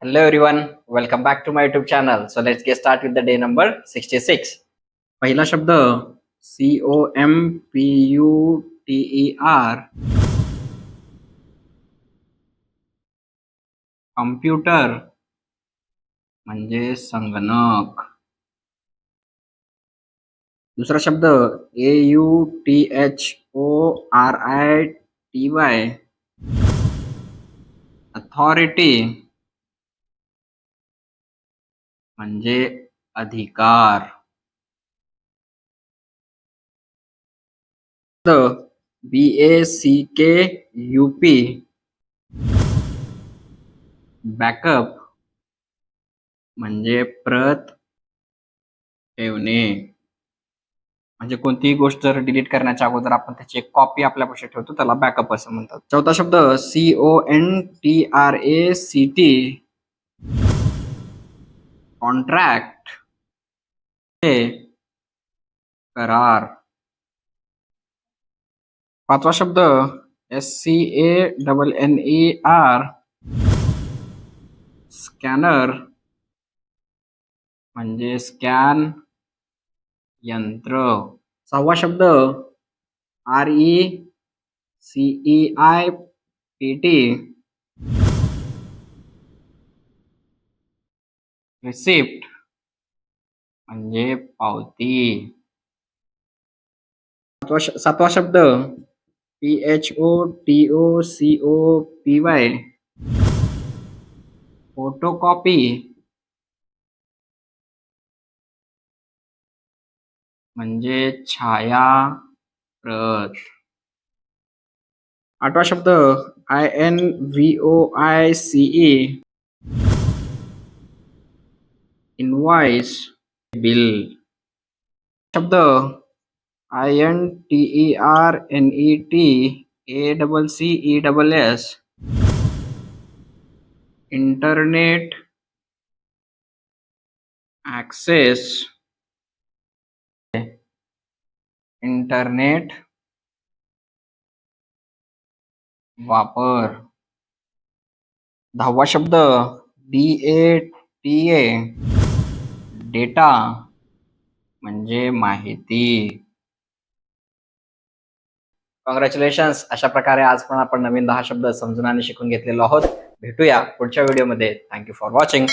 Hello everyone, welcome back to my YouTube channel. So let's get started with the day number 66. पहिला शब्द COMPUTER computer म्हणजे संगणक. दुसरा शब्द AUTHORITY अथॉरिटी म्हणजे अधिकार. BACKUP बॅकअप म्हणजे प्रत ठेवणे. म्हणजे कोणतीही गोष्ट जर डिलीट करण्याच्या अगोदर आपण त्याची एक कॉपी आपल्यापाशी ठेवतो त्याला बॅकअप असं म्हणतात. चौथा शब्द CONTRACT कॉन्ट्रॅक्ट हे करार. पाचवा शब्द SCANNER स्कॅनर म्हणजे स्कॅन यंत्र. सहावा शब्द RECEIPT रिसिप्ट म्हणजे पावती. सातवा शब्द PHOTOCOPY फोटोकॉपी म्हणजे छाया प्रत. आठवा शब्द INVOICE इनवॉइस बिल. शब्द INTERNETACCESS इंटरनेट ऍक्सेस इंटरनेट वापर. दहावा शब्द DATA डेटा म्हणजे माहिती. कॉंग्रॅच्युलेशन्स. अशा प्रकारे आज पण आपण नवीन 10 शब्द समजून आणि शिकून घेतलेलो आहोत. भेटूया पुढच्या व्हिडिओमध्ये. Thank you for watching.